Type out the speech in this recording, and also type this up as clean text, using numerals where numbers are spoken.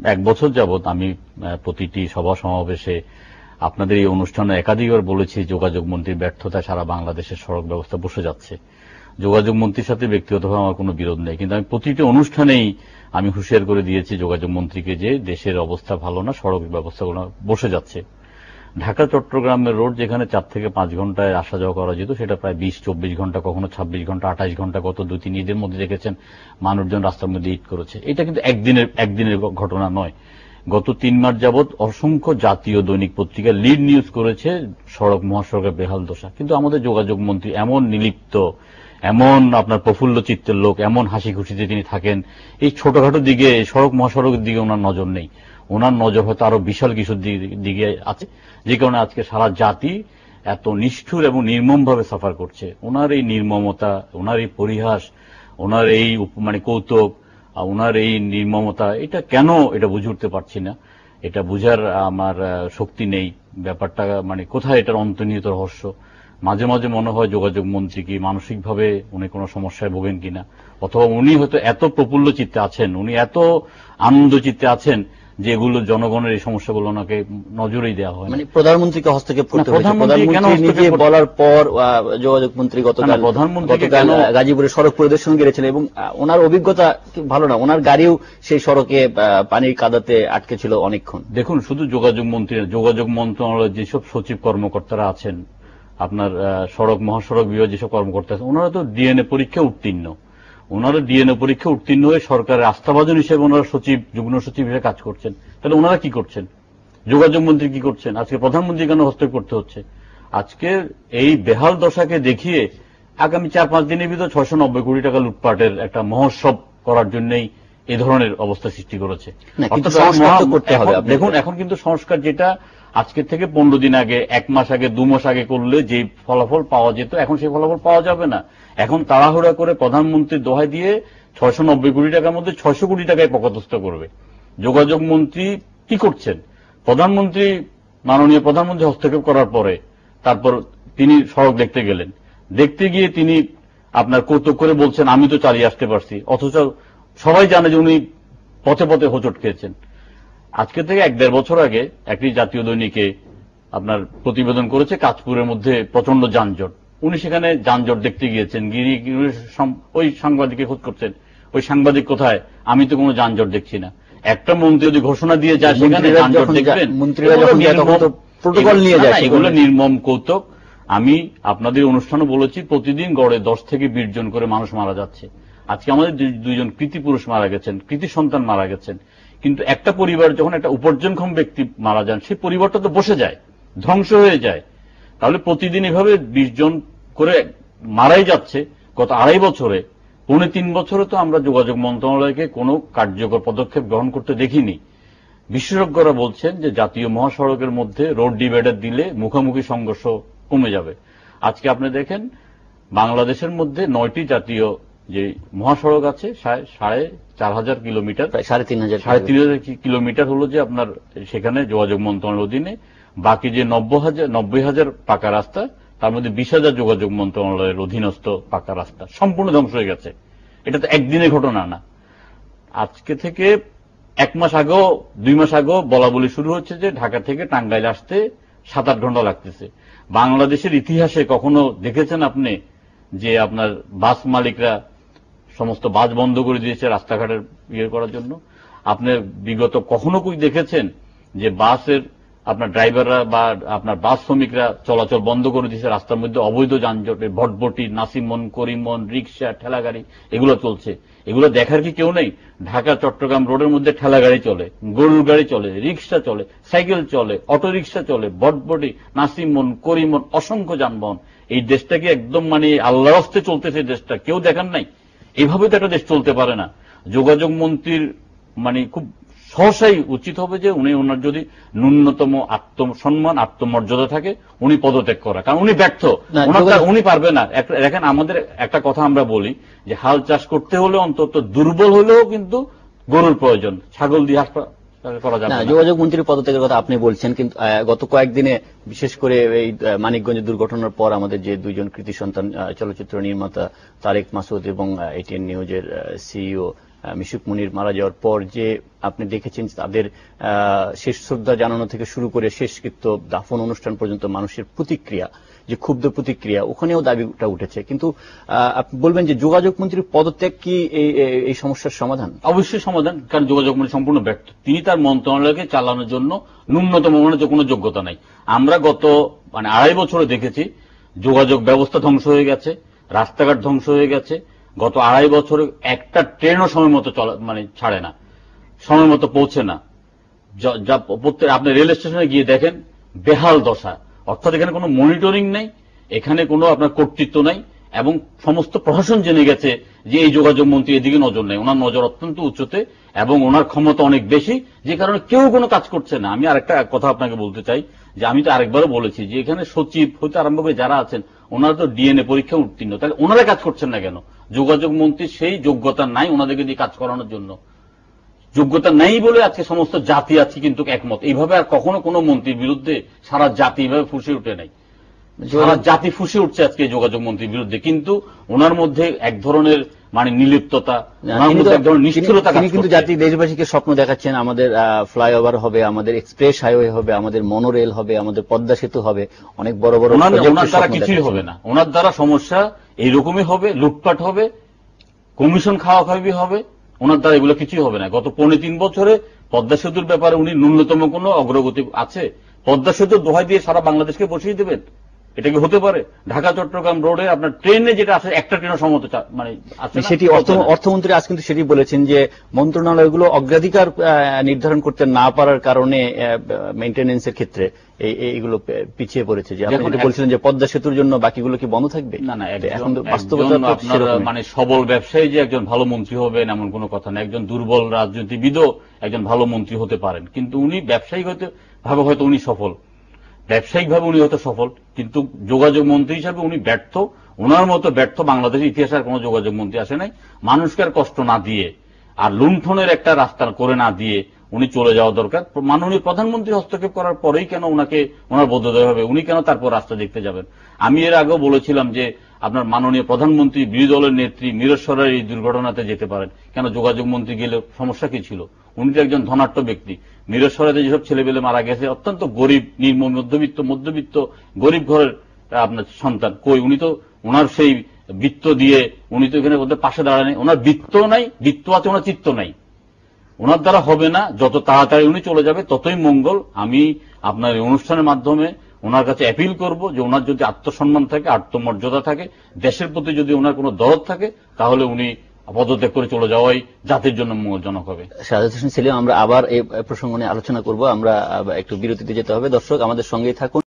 এক বছর যাবৎ আমি প্রতিটি সভা সমাবেশে আপনাদের এই অনুষ্ঠানে একাধিকবার বলেছি যোগাযোগ মন্ত্রীর ব্যর্থতায় সারা বাংলাদেশের সড়ক ব্যবস্থা বসে যাচ্ছে। যোগাযোগ মন্ত্রীর সাথে ব্যক্তিগতভাবে আমার কোনো বিরোধ নেই, কিন্তু আমি প্রতিটি অনুষ্ঠানেই আমি হুঁশিয়ার করে দিয়েছি যোগাযোগ মন্ত্রীকে যে দেশের অবস্থা ভালো না, সড়ক ব্যবস্থাগুলো বসে যাচ্ছে। ঢাকা চট্টগ্রামের রোড যেখানে 4 থেকে 5 ঘন্টায় আসা যাওয়া করা যেত সেটা প্রায় 20-24 ঘন্টা, কখনো 26 ঘন্টা, 28 ঘন্টা, গত 2-3 ঈদের মধ্যে দেখেছেন মানুষজন রাস্তার মধ্যে ঈদ করেছে। এটা কিন্তু একদিনের ঘটনা নয়। গত 3 মাস যাবৎ অসংখ্য জাতীয় দৈনিক পত্রিকা লিড নিউজ করেছে সড়ক মহাসড়কের বেহাল দশা, কিন্তু আমাদের যোগাযোগ মন্ত্রী এমন নিলিপ্ত, এমন আপনার প্রফুল্ল চিত্তের লোক, এমন হাসি খুশিতে তিনি থাকেন, এই ছোটখাটো দিকে সড়ক মহাসড়কের দিকে ওনার নজর নেই। ওনার নজর হয়তো আরো বিশাল কিছুর দিকে আছে, যে কারণে আজকে সারা জাতি এত নিষ্ঠুর এবং নির্মমভাবে সাফার করছে। ওনার এই নির্মমতা, ওনার এই পরিহাস, ওনার এই কৌতুক, ওনার এই নির্মমতা, এটা কেন এটা বুঝে উঠতে পারছি না। এটা বুঝার আমার শক্তি নেই। ব্যাপারটা কোথায় এটার অন্তর্নিহিত রহস্য। মাঝে মাঝে মনে হয় যোগাযোগ মন্ত্রী কি মানসিকভাবে উনি কোনো সমস্যায় ভোগেন কিনা, অথবা উনি হয়তো এত প্রফুল্ল চিত্তে আছেন, উনি এত আনন্দ চিত্তে আছেন যে এগুলো জনগণের এই সমস্যাগুলো ওনাকে নজরেই দেওয়া হয়। প্রধানমন্ত্রীকে হস্তক্ষেপ করতে হয়েছে। প্রধানমন্ত্রী নিজে বলার পর যোগাযোগ মন্ত্রী গতকাল গাজীপুরে সড়ক পরিদর্শন গিয়েছিলেন এবং ওনার অভিজ্ঞতা ভালো না, ওনার গাড়িও সেই সড়কে পানির কাদাতে আটকে ছিল অনেকক্ষণ। দেখুন, শুধু যোগাযোগ মন্ত্রী, যোগাযোগ মন্ত্রণালয়ের যেসব সচিব কর্মকর্তারা আছেন, আপনার সড়ক মহাসড়ক বিভাগ যেসব কর্মকর্তা আছেন, ওনারা তো ডিএনএ পরীক্ষা উত্তীর্ণ। ওনারা ডিএনএ পরীক্ষা উত্তীর্ণ হয়ে সরকারের আস্থাভাজন হিসেবে ওনারা সচিব, যুগ্ম সচিব হিসেবে কাজ করছেন। তাহলে ওনারা কি করছেন? যোগাযোগ মন্ত্রী কি করছেন? আজকে প্রধানমন্ত্রী কেন হস্তক্ষেপ করতে হচ্ছে? আজকে এই বেহাল দশাকে দেখিয়ে আগামী 4-5 দিনের ভিতর 690 কোটি টাকা লুটপাটের একটা মহোৎসব করার জন্যই এই ধরনের অবস্থা সৃষ্টি করেছে। দেখুন, এখন কিন্তু সংস্কার যেটা আজকে থেকে 15 দিন আগে, 1 মাস আগে, 2 মাস আগে করলে যে ফলাফল পাওয়া যেত, এখন সেই ফলাফল পাওয়া যাবে না। এখন তাড়াহুড়া করে প্রধানমন্ত্রীর দোহাই দিয়ে 690 কোটি টাকার মধ্যে 600 কোটি টাকায় পকাতস্থ করবে। যোগাযোগ মন্ত্রী কি করছেন? প্রধানমন্ত্রী, মাননীয় প্রধানমন্ত্রী হস্তক্ষেপ করার পরে তারপর তিনি সড়ক দেখতে গেলেন, দেখতে গিয়ে তিনি আপনার কৌতুক করে বলছেন আমি তো চালিয়ে আসতে পারছি, অথচ সবাই জানে যে উনি পথে পথে হোঁচট খেয়েছেন। আজকে থেকে 1-1.5 বছর আগে একটি জাতীয় দৈনিকে আপনার প্রতিবেদন করেছে কাঁচপুরের মধ্যে প্রচন্ড যানজট। উনি সেখানে যানজট দেখতে গিয়েছেন, গিয়ে ওই সাংবাদিককে খোঁজ করছেন, ওই সাংবাদিক কোথায়, আমি তো কোনো যানজট দেখছি না। একটা মন্ত্রী যদি ঘোষণা দিয়ে যায় সেখানে যানজট দেখবেন, প্রোটোকল নিয়ে যায়, এগুলো নির্মম কৌতুক। আমি আপনাদের অনুষ্ঠানে বলেছি প্রতিদিন গড়ে 10 থেকে 20 জন করে মানুষ মারা যাচ্ছে। আজকে আমাদের 2 জন কৃতি পুরুষ মারা গেছেন, কৃতি সন্তান মারা গেছেন। কিন্তু একটা পরিবার যখন একটা উপার্জনক্ষম ব্যক্তি মারা যান, সেই পরিবারটা তো বসে যায়, ধ্বংস হয়ে যায়। তাহলে প্রতিদিন এভাবে 20 জন করে মারাই যাচ্ছে। গত 2.5 বছরে, 3.5 বছরে তো আমরা যোগাযোগ মন্ত্রণালয়কে কোনো কার্যকর পদক্ষেপ গ্রহণ করতে দেখিনি। বিশেষজ্ঞরা বলছেন যে জাতীয় মহাসড়কের মধ্যে রোড ডিভাইডার দিলে মুখোমুখি সংঘর্ষ কমে যাবে। আজকে আপনি দেখেন বাংলাদেশের মধ্যে 9টি জাতীয় যে মহাসড়ক আছে, 4,500 কিলোমিটার, 3,500 কিলোমিটার হলো যে আপনার সেখানে যোগাযোগ মন্ত্রণালয়ের অধীনে। বাকি যে 90,000 পাকা রাস্তা, তার মধ্যে 20,000 যোগাযোগ মন্ত্রণালয়ের অধীনস্থ পাকা রাস্তা সম্পূর্ণ ধ্বংস হয়ে গেছে। এটা তো একদিনের ঘটনা না। আজকে থেকে 1 মাস আগেও, 2 মাস আগেও বলা বলি শুরু হচ্ছে যে ঢাকা থেকে টাঙ্গাইল আসতে 7-8 ঘন্টা লাগতেছে। বাংলাদেশের ইতিহাসে কখনো দেখেছেন আপনি যে আপনার বাস মালিকরা সমস্ত বাস বন্ধ করে দিয়েছে রাস্তাঘাটের করার জন্য? আপনি বিগত কখনো কি দেখেছেন যে বাসের আপনার ড্রাইভাররা বা আপনার বাস শ্রমিকরা চলাচল বন্ধ করে দিয়েছে? রাস্তার মধ্যে অবৈধ যানজটে ভটভটি, নাসিমন, করিমন, রিক্সা, ঠেলাগাড়ি এগুলো চলছে। এগুলো দেখার কি কেউ নেই? ঢাকা চট্টগ্রাম রোডের মধ্যে ঠেলাগাড়ি চলে, গরুর গাড়ি চলে, রিক্সা চলে, সাইকেল চলে, অটো রিক্সা চলে, ভটভটি, নাসিমন, করিমন, অসংখ্য যানবাহন। এই দেশটা কি একদম আল্লাহর হস্তে চলতেছে দেশটা? কেউ দেখার নাই? এভাবে তো একটা দেশ চলতে পারে না। যোগাযোগ মন্ত্রীর খুব সহসাই উচিত হবে যে ওনার যদি ন্যূনতম আত্মসম্মান, আত্মমর্যাদা থাকে, উনি পদত্যাগ করা। কারণ উনি ব্যর্থ, উনি পারবে না। দেখেন, আমাদের একটা কথা আমরা বলি যে হাল চাষ করতে হলে অন্তত দুর্বল হলেও কিন্তু গরুর প্রয়োজন, ছাগল দিয়ে হাসপাতাল করা যাবে না। যোগাযোগ মন্ত্রীর পদত্যাগের কথা আপনি বলছেন, কিন্তু গত কয়েকদিনে বিশেষ করে এই মানিকগঞ্জের দুর্ঘটনার পর আমাদের যে 2 জন কৃতি সন্তান চলচ্চিত্র নির্মাতা তারেক মাসুদ এবং এটিএন নিউজের সিইও মিশুক মুনীর মারা যাওয়ার পর যে আপনি দেখেছেন তাদের শেষ শ্রদ্ধা জানানো থেকে শুরু করে শেষকৃত্য দাফন অনুষ্ঠান পর্যন্ত মানুষের প্রতিক্রিয়া, যে ক্ষুব্ধ প্রতিক্রিয়া, ওখানেও দাবিটা উঠেছে। কিন্তু আপনি বলবেন যে যোগাযোগ মন্ত্রীর পদত্যাগ কি এই সমস্যার সমাধান? অবশ্যই সমাধান, কারণ যোগাযোগ মন্ত্রী সম্পূর্ণ ব্যর্থ। তিনি তার মন্ত্রণালয়কে চালানোর জন্য ন্যূনতম কোনো যোগ্যতা নাই। আমরা গত 2.5 বছরে দেখেছি যোগাযোগ ব্যবস্থা ধ্বংস হয়ে গেছে, রাস্তাঘাট ধ্বংস হয়ে গেছে। গত 2.5 বছরে একটা ট্রেনও সময় মতো ছাড়ে না, সময় মতো পৌঁছে না। আপনি রেল স্টেশনে গিয়ে দেখেন বেহাল দশা। অর্থাৎ এখানে কোনো মনিটরিং নেই, এখানে কোনো আপনার কর্তৃত্ব নাই, এবং সমস্ত প্রশাসন জেনে গেছে যে এই যোগাযোগ মন্ত্রী এদিকে নজর নেই। ওনার নজর অত্যন্ত উচ্চতে এবং ওনার ক্ষমতা অনেক বেশি, যে কারণে কেউ কোনো কাজ করছে না। আমি আরেকটা কথা আপনাকে বলতে চাই, যে আমি তো আরেকবারও বলেছি যে এখানে সচিব হইতে আরম্ভ করে যারা আছেন ওনারা তো ডিএনএ পরীক্ষা উত্তীর্ণ, তাহলে ওনারা কাজ করছেন না কেন? যোগাযোগ মন্ত্রী সেই যোগ্যতা নাই ওনাদেরকে দিয়ে কাজ করানোর জন্য। যোগ্যতা নাই বলে আজকে সমস্ত জাতি আছে কিন্তু একমত। এইভাবে আর কখনো কোনো মন্ত্রীর বিরুদ্ধে সারা জাতি এইভাবে ফুঁসে উঠে নাই। সারা জাতি ফুঁসে উঠছে আজকে যোগাযোগ মন্ত্রীর বিরুদ্ধে, কিন্তু ওনার মধ্যে এক ধরনের নির্লিপ্ততা, এক ধরনের নিষ্ঠুরতা। তিনি কিন্তু জাতি দেশবাসীকে স্বপ্ন দেখাচ্ছেন, আমাদের ফ্লাইওভার হবে, আমাদের এক্সপ্রেস হাইওয়ে হবে, আমাদের মনোরেল হবে, আমাদের পদ্মা সেতু হবে, অনেক বড় বড়। ওনার দ্বারা কিছুই হবে না। ওনার দ্বারা সমস্যা এইরকমই হবে, লুটপাট হবে, কমিশন খাওয়াখাওয়ি হবে। ওনার দ্বারা এগুলো কিছুই হবে না। গত 3.5 বছরে পদ্মা সেতুর ব্যাপারে উনি ন্যূনতম কোনো অগ্রগতি আছে? পদ্মা সেতুর দোহাই দিয়ে সারা বাংলাদেশকে বসিয়ে দেবেন, এটা কি হতে পারে? ঢাকা চট্টগ্রাম রোডে আপনার ট্রেনে যেটা আছে একটা ট্রেনের সমত সেটি অর্থমন্ত্রী আজ কিন্তু সেটি বলেছেন যে মন্ত্রণালয়গুলো অগ্রাধিকার নির্ধারণ করতে না পারার কারণে মেইনটেনেন্সের ক্ষেত্রে এইগুলো পিছিয়ে পড়েছে। যে আপনি বলছিলেন যে পদ্মা সেতুর জন্য বাকিগুলো কি বন্ধ থাকবে? না না, এখন বাস্তবতা আপনার সবল ব্যবসায়ী যে একজন ভালো মন্ত্রী হবেন এমন কোনো কথা না। একজন দুর্বল রাজনীতিবিদও একজন ভালো মন্ত্রী হতে পারেন, কিন্তু উনি ব্যবসায়িক ভাবে হয়তো উনি সফল, ব্যবসায়িকভাবে উনি হয়তো সফল, কিন্তু যোগাযোগ মন্ত্রী হিসাবে উনি ব্যর্থ। ওনার মতো ব্যর্থ বাংলাদেশের ইতিহাসে আর কোনো যোগাযোগ মন্ত্রী আসে নাই। মানুষকে আর কষ্ট না দিয়ে আর লুণ্ঠনের একটা রাস্তা করে না দিয়ে উনি চলে যাওয়া দরকার। মাননীয় প্রধানমন্ত্রী হস্তক্ষেপ করার পরেই কেন ওনাকে ওনার বোধোদয় হবে? উনি কেন তারপর রাস্তা দেখতে যাবেন? আমি এর আগেও বলেছিলাম যে আপনার মাননীয় প্রধানমন্ত্রী বিরোধী দলের নেত্রী মিরসরাই এই দুর্ঘটনাতে যেতে পারেন, কেন যোগাযোগ মন্ত্রী গেলে সমস্যা কি ছিল? উনি তো একজন ধনাঢ্য ব্যক্তি। মিরসরাইতে যেসব ছেলেপেলে মারা গেছে অত্যন্ত গরিব, নিম্ন মধ্যবিত্ত গরিব ঘরের আপনার সন্তান। কই উনি তো ওনার সেই বৃত্ত দিয়ে উনি তো এখানে ওদের পাশে দাঁড়ায়। ওনার বৃত্ত নাই, বৃত্ত আছে, ওনার চিত্ত নাই। ওনার দ্বারা হবে না। যত তাড়াতাড়ি উনি চলে যাবে ততই মঙ্গল। আমি আপনার এই অনুষ্ঠানের মাধ্যমে ওনার কাছে অ্যাপিল করব যে ওনার যদি আত্মসম্মান থাকে, আত্মমর্যাদা থাকে, দেশের প্রতি যদি ওনার কোনো দরদ থাকে, তাহলে উনি পদত্যাগ করে চলে যাওয়াই জাতির জন্য মঙ্গলজনক হবে। শাহাদাত হোসেন সেলিম, আমরা আবার এই প্রসঙ্গ নিয়ে আলোচনা করব। আমরা একটু বিরতিতে যেতে হবে। দর্শক আমাদের সঙ্গেই থাকুন।